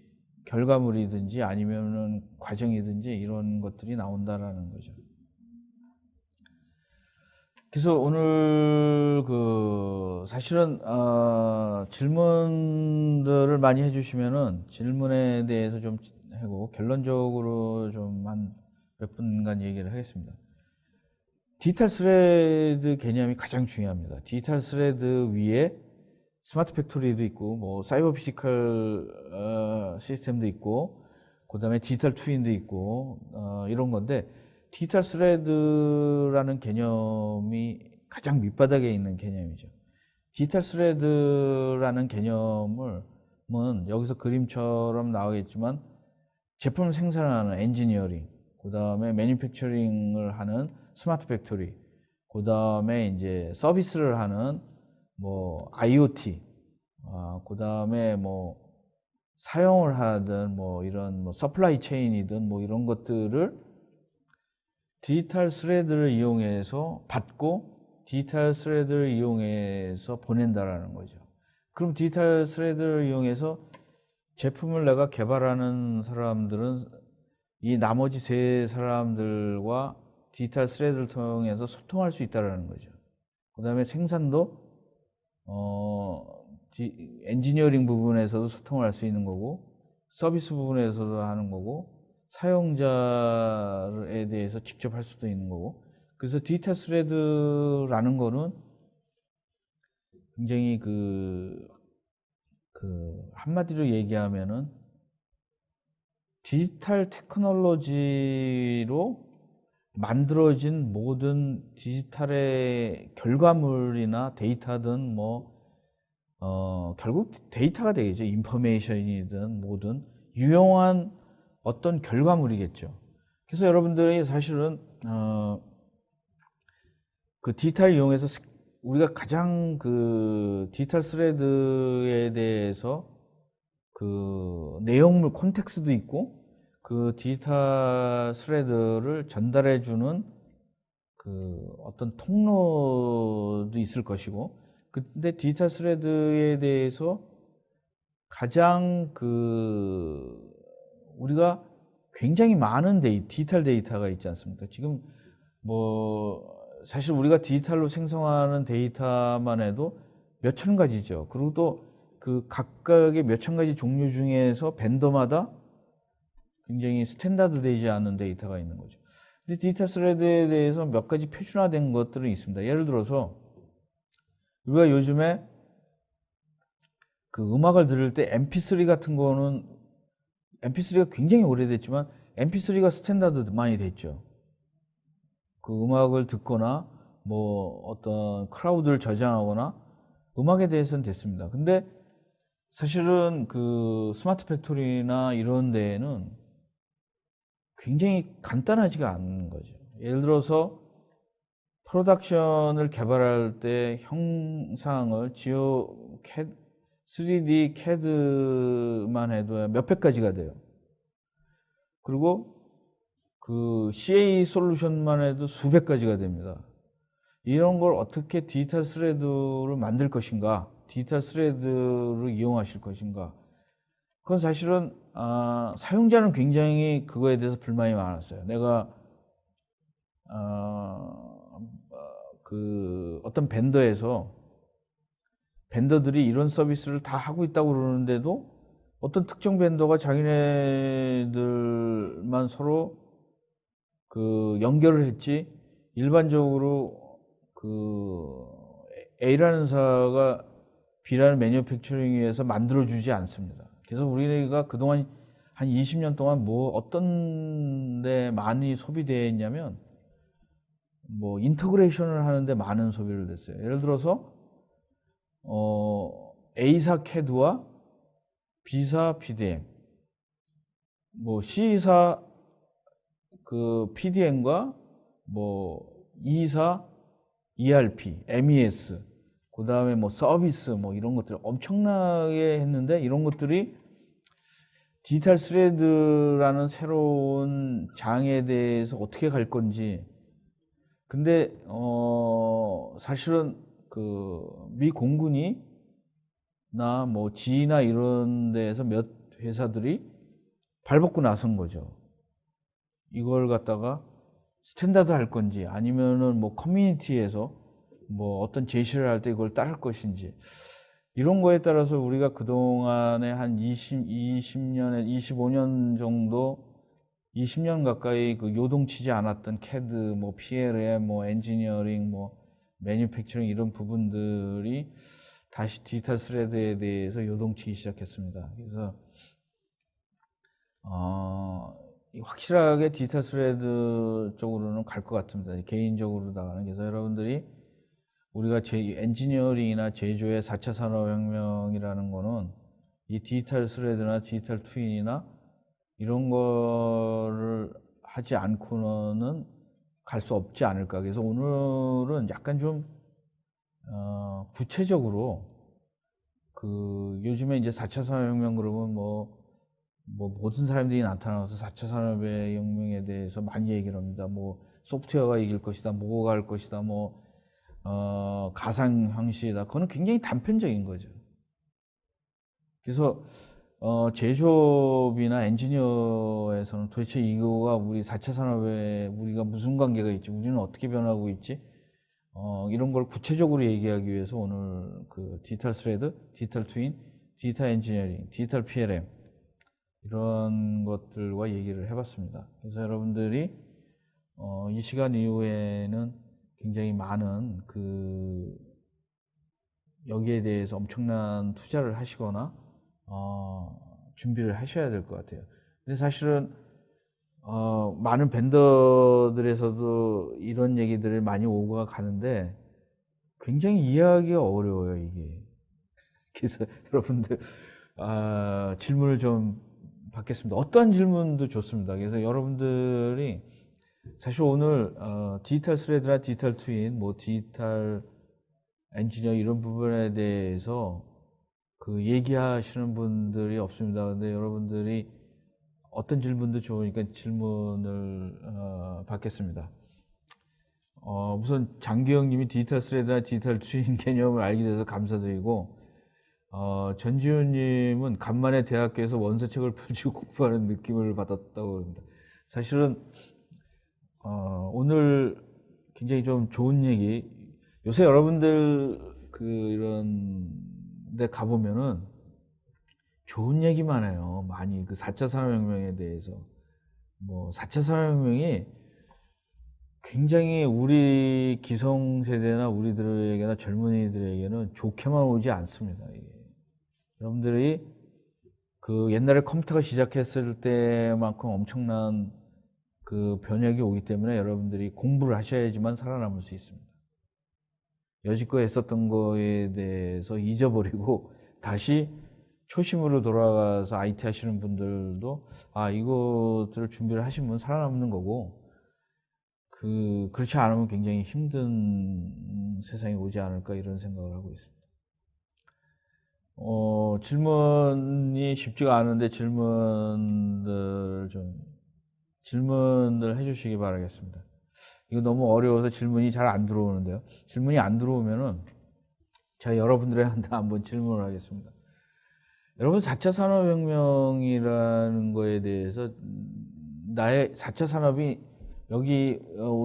결과물이든지 아니면은 과정이든지 이런 것들이 나온다라는 거죠. 그래서 오늘 사실은 질문들을 많이 해주시면은 질문에 대해서 좀 하고 결론적으로 좀 한 몇 분간 얘기를 하겠습니다. 디지털 스레드 개념이 가장 중요합니다. 디지털 스레드 위에 스마트 팩토리도 있고 뭐 사이버 피지컬 시스템도 있고 그다음에 디지털 트윈도 있고 이런 건데 디지털 스레드라는 개념이 가장 밑바닥에 있는 개념이죠. 디지털 스레드라는 개념은 여기서 그림처럼 나오겠지만 제품을 생산하는 엔지니어링, 그다음에 매니팩처링을 하는 스마트 팩토리, 그다음에 이제 서비스를 하는 뭐 IoT, 그다음에 뭐 사용을 하든 뭐 이런 뭐 서플라이 체인이든 뭐 이런 것들을 디지털 스레드를 이용해서 받고 디지털 스레드를 이용해서 보낸다라는 거죠. 그럼 디지털 스레드를 이용해서 제품을 내가 개발하는 사람들은 이 나머지 세 사람들과 디지털 스레드를 통해서 소통할 수 있다는 거죠. 그 다음에 생산도 엔지니어링 부분에서도 소통을 할 수 있는 거고 서비스 부분에서도 하는 거고 사용자에 대해서 직접 할 수도 있는 거고 그래서 디지털 스레드라는 거는 굉장히 한마디로 얘기하면은 디지털 테크놀로지로 만들어진 모든 디지털의 결과물이나 데이터든 결국 데이터가 되겠죠. 인포메이션이든 뭐든 유용한 어떤 결과물이겠죠. 그래서 여러분들이 사실은 그 디지털 이용해서 우리가 가장 디지털 스레드에 대해서 내용물 콘텍스트도 있고 그 디지털 스레드를 전달해주는 어떤 통로도 있을 것이고 근데 디지털 스레드에 대해서 가장 우리가 굉장히 많은 디지털 데이터가 있지 않습니까? 지금 사실 우리가 디지털로 생성하는 데이터만 해도 몇천 가지죠. 그리고 또 각각의 몇천 가지 종류 중에서 벤더마다 굉장히 스탠다드 되지 않은 데이터가 있는 거죠. 근데 디지털 스레드에 대해서 몇 가지 표준화된 것들은 있습니다. 예를 들어서 우리가 요즘에 음악을 들을 때 MP3 같은 거는 MP3가 굉장히 오래됐지만 MP3가 스탠다드 많이 됐죠. 음악을 듣거나 어떤 클라우드를 저장하거나 음악에 대해서는 됐습니다. 근데 사실은 스마트 팩토리나 이런 데에는 굉장히 간단하지가 않은 거죠. 예를 들어서 프로덕션을 개발할 때 형상을 3D CAD만 해도 몇백 가지가 돼요. 그리고 CA 솔루션만 해도 수백 가지가 됩니다. 이런 걸 어떻게 디지털 스레드를 만들 것인가, 디지털 스레드를 이용하실 것인가. 그건 사실은 사용자는 굉장히 그거에 대해서 불만이 많았어요. 내가 어떤 벤더들이 이런 서비스를 다 하고 있다고 그러는데도 어떤 특정 벤더가 자기네들만 서로 그 연결을 했지 일반적으로 그 A라는 회사가 B라는 매니팩처링 위해서 만들어주지 않습니다. 그래서 우리가 그동안 한 20년 동안 뭐 어떤 데 많이 소비되어 있냐면 뭐 인터그레이션을 하는데 많은 소비를 됐어요. 예를 들어서 A사 CAD와 B사 PDM, 뭐 C사 그 PDM과 뭐 E사 ERP, MES, 그 다음에 뭐 서비스 뭐 이런 것들 엄청나게 했는데 이런 것들이 디지털 스레드라는 새로운 장에 대해서 어떻게 갈 건지. 근데 사실은 그 미 공군이나 뭐 지나 이런 데에서 몇 회사들이 발벗고 나선 거죠. 이걸 갖다가 스탠다드 할 건지 아니면은 뭐 커뮤니티에서 뭐 어떤 제시를 할 때 이걸 따를 것인지, 이런 거에 따라서 우리가 그동안에 한 20년에 25년 정도 20년 가까이 그 요동치지 않았던 CAD, 뭐 PLM, 뭐 엔지니어링, 뭐 매니팩처링 이런 부분들이 다시 디지털 스레드에 대해서 요동치기 시작했습니다. 그래서 확실하게 디지털 스레드 쪽으로는 갈 것 같습니다. 개인적으로다가는. 그래서 여러분들이 우리가 엔지니어링이나 제조의 4차 산업혁명이라는 거는 이 디지털 스레드나 디지털 트윈이나 이런 거를 하지 않고는 갈 수 없지 않을까. 그래서 오늘은 약간 좀 구체적으로 그 요즘에 이제 4차 산업혁명 그러면 뭐 모든 사람들이 나타나서 4차 산업의 혁명에 대해서 많이 얘기를 합니다. 뭐 소프트웨어가 이길 것이다, 뭐가 할 것이다, 뭐 가상형식이다. 그거는 굉장히 단편적인 거죠. 그래서 제조업이나 엔지니어에서는 도대체 이거가 우리 4차 산업에 우리가 무슨 관계가 있지, 우리는 어떻게 변하고 있지, 이런 걸 구체적으로 얘기하기 위해서 오늘 그 디지털 스레드, 디지털 트윈, 디지털 엔지니어링, 디지털 PLM 이런 것들과 얘기를 해봤습니다. 그래서 여러분들이 이 시간 이후에는 굉장히 많은 그 여기에 대해서 엄청난 투자를 하시거나 준비를 하셔야 될 것 같아요. 근데 사실은 많은 벤더들에서도 이런 얘기들을 많이 오고 가는데 굉장히 이해하기가 어려워요, 이게. 그래서 여러분들 질문을 좀 받겠습니다. 어떠한 질문도 좋습니다. 그래서 여러분들이 사실 오늘 디지털 스레드나 디지털 트윈, 뭐 디지털 엔지니어 이런 부분에 대해서 그 얘기하시는 분들이 없습니다. 근데 여러분들이 어떤 질문도 좋으니까 질문을 받겠습니다. 우선 장기영 님이 디지털 스레드나 디지털 트윈 개념을 알게 돼서 감사드리고, 전지훈 님은 간만에 대학교에서 원서책을 펼치고 공부하는 느낌을 받았다고 합니다. 사실은 오늘 굉장히 좀 좋은 얘기, 요새 여러분들 그 이런 데 가보면은 좋은 얘기만 해요. 많이 그 4차 산업혁명에 대해서. 뭐 4차 산업혁명이 굉장히 우리 기성세대나 우리들에게나 젊은이들에게는 좋게만 오지 않습니다. 이게. 여러분들이 그 옛날에 컴퓨터가 시작했을 때만큼 엄청난 그 변혁이 오기 때문에 여러분들이 공부를 하셔야지만 살아남을 수 있습니다. 여지껏 했었던 거에 대해서 잊어버리고 다시 초심으로 돌아가서 IT 하시는 분들도 이것들을 준비를 하시면 살아남는 거고, 그렇지 않으면 굉장히 힘든 세상이 오지 않을까 이런 생각을 하고 있습니다. 질문이 쉽지가 않은데 질문들 해주시기 바라겠습니다. 이거 너무 어려워서 질문이 잘 안 들어오는데요. 질문이 안 들어오면은 제가 여러분들한테 한번 질문을 하겠습니다. 여러분 4차 산업혁명이라는 거에 대해서 나의 4차 산업이 여기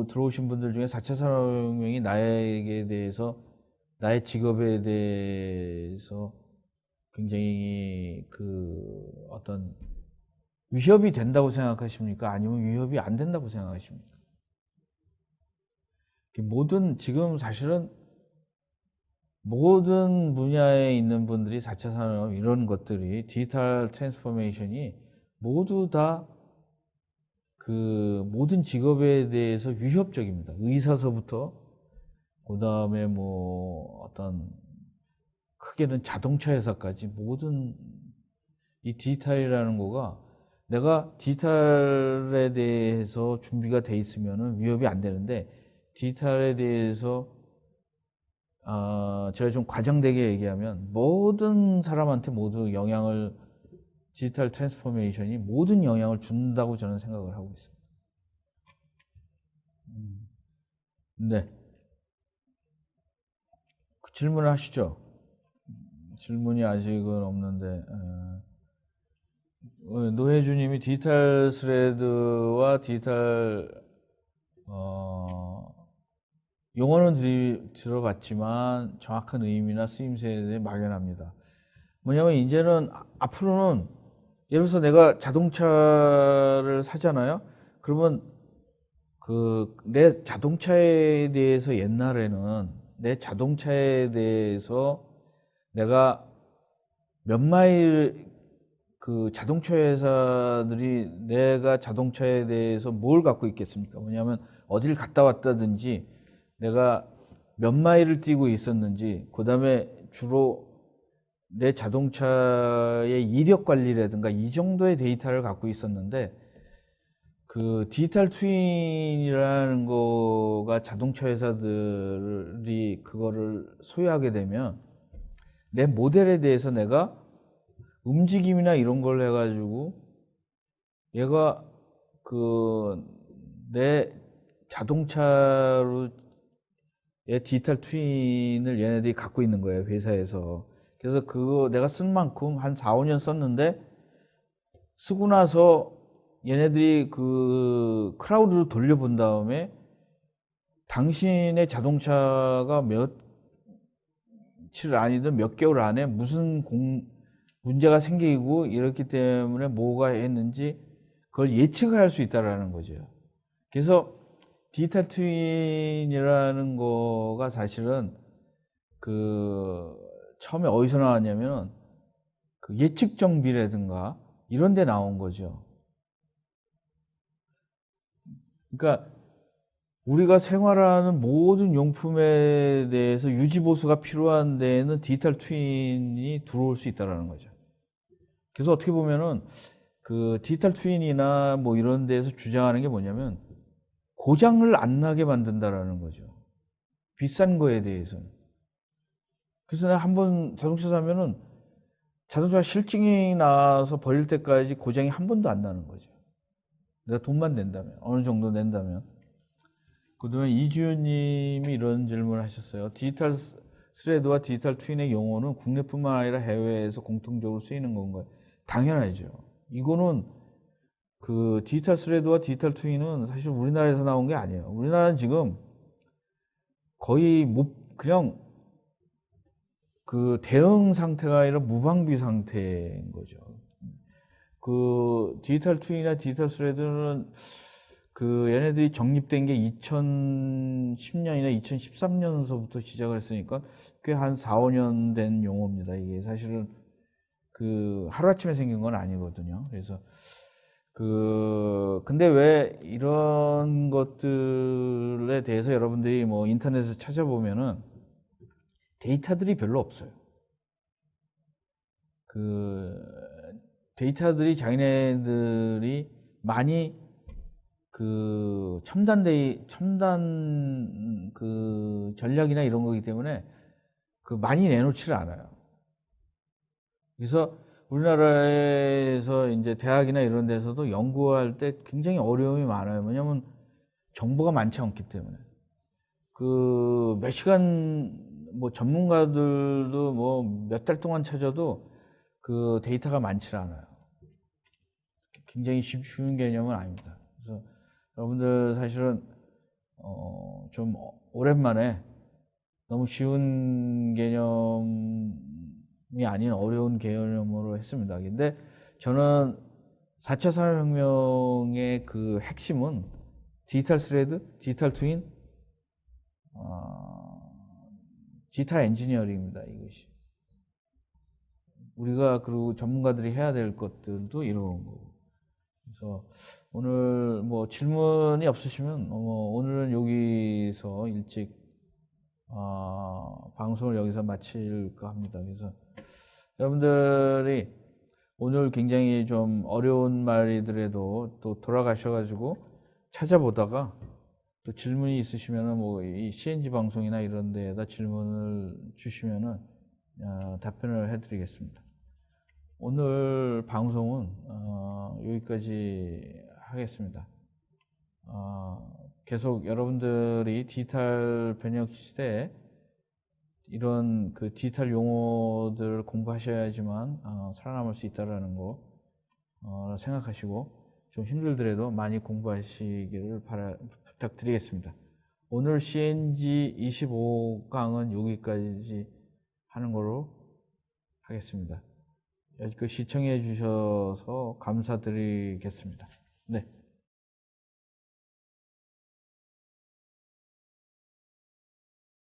들어오신 분들 중에 4차 산업혁명이 나에게 대해서, 나의 직업에 대해서 굉장히 어떤 위협이 된다고 생각하십니까? 아니면 위협이 안 된다고 생각하십니까? 모든 지금 사실은 모든 분야에 있는 분들이 4차 산업 이런 것들이 디지털 트랜스포메이션이 모두 다 그 모든 직업에 대해서 위협적입니다. 의사서부터 그다음에 뭐 어떤 크게는 자동차 회사까지 모든 이 디지털이라는 거가 내가 디지털에 대해서 준비가 돼 있으면은 위협이 안 되는데 디지털에 대해서 제가 좀 과장되게 얘기하면 모든 사람한테 모두 영향을 디지털 트랜스포메이션이 모든 영향을 준다고 저는 생각을 하고 있습니다. 네. 질문을 하시죠. 질문이 아직은 없는데 노혜주님이 디지털 스레드와 디지털 용어는 들어봤지만 정확한 의미나 쓰임새에 대해 막연합니다. 뭐냐면 이제는 앞으로는 예를 들어서 내가 자동차를 사잖아요. 그러면 그 내 자동차에 대해서 옛날에는 내 자동차에 대해서 내가 몇 마일 그 자동차 회사들이 내가 자동차에 대해서 뭘 갖고 있겠습니까? 뭐냐면 어딜 갔다 왔다든지 내가 몇 마일을 뛰고 있었는지 그다음에 주로 내 자동차의 이력 관리라든가 이 정도의 데이터를 갖고 있었는데 그 디지털 트윈이라는 거가 자동차 회사들이 그거를 소유하게 되면 내 모델에 대해서 내가 움직임이나 이런 걸 해가지고 얘가 그 내 자동차로의 디지털 트윈을 얘네들이 갖고 있는 거예요, 회사에서. 그래서 그거 내가 쓴 만큼 한 4, 5년 썼는데 쓰고 나서 얘네들이 그 크라우드로 돌려본 다음에 당신의 자동차가 며칠 아니든 몇 개월 안에 무슨 문제가 생기고 이렇기 때문에 뭐가 했는지 그걸 예측을 할 수 있다는 거죠. 그래서 디지털 트윈이라는 거가 사실은 그 처음에 어디서 나왔냐면은 그 예측 정비라든가 이런 데 나온 거죠. 그러니까 우리가 생활하는 모든 용품에 대해서 유지보수가 필요한 데에는 디지털 트윈이 들어올 수 있다는 거죠. 그래서 어떻게 보면은 그 디지털 트윈이나 뭐 이런 데에서 주장하는 게 뭐냐면 고장을 안 나게 만든다라는 거죠. 비싼 거에 대해서는. 그래서 내가 한번 자동차 사면은 자동차 실증이 나서 버릴 때까지 고장이 한 번도 안 나는 거죠. 내가 돈만 낸다면, 어느 정도 낸다면. 그다음에 이주연 님이 이런 질문을 하셨어요. 디지털 스레드와 디지털 트윈의 용어는 국내뿐만 아니라 해외에서 공통적으로 쓰이는 건가요? 당연하죠. 이거는 그 디지털 스레드와 디지털 트윈은 사실 우리나라에서 나온 게 아니에요. 우리나라는 지금 거의 그냥 그 대응 상태가 아니라 무방비 상태인 거죠. 그 디지털 트윈이나 디지털 스레드는 그 얘네들이 정립된 게 2010년이나 2013년서부터 시작을 했으니까 꽤 한 4, 5년 된 용어입니다. 이게 사실은 그 하루아침에 생긴 건 아니거든요. 그래서 근데 왜 이런 것들에 대해서 여러분들이 뭐 인터넷에서 찾아보면은 데이터들이 별로 없어요. 그 데이터들이 자기네들이 많이 그 첨단 그 전략이나 이런 거기 때문에 그 많이 내놓지를 않아요. 그래서 우리나라에서 이제 대학이나 이런 데서도 연구할 때 굉장히 어려움이 많아요. 왜냐면 정보가 많지 않기 때문에. 그 몇 시간 뭐 전문가들도 뭐 몇 달 동안 찾아도 그 데이터가 많지 않아요. 굉장히 쉬운 개념은 아닙니다. 그래서 여러분들 사실은 좀 오랜만에 너무 쉬운 개념이 아닌 어려운 개념으로 했습니다. 근데 저는 4차 산업혁명의 그 핵심은 디지털 스레드, 디지털 트윈, 디지털 엔지니어링입니다, 이것이. 우리가 그리고 전문가들이 해야 될 것들도 이런 거고. 그래서 오늘 뭐 질문이 없으시면 오늘은 여기서 일찍 방송을 여기서 마칠까 합니다. 그래서 여러분들이 오늘 굉장히 좀 어려운 말이더라도 또 돌아가셔가지고 찾아보다가 또 질문이 있으시면은 뭐 이 CNG 방송이나 이런 데에다 질문을 주시면은 답변을 해드리겠습니다. 오늘 방송은 여기까지 하겠습니다. 계속 여러분들이 디지털 번역 시대에 이런 그 디지털 용어들을 공부하셔야지만 살아남을 수 있다라는 거 생각하시고 좀 힘들더라도 많이 공부하시기를 부탁드리겠습니다. 오늘 CNG 25강은 여기까지 하는 거로 하겠습니다. 여기까지 시청해 주셔서 감사드리겠습니다. 네.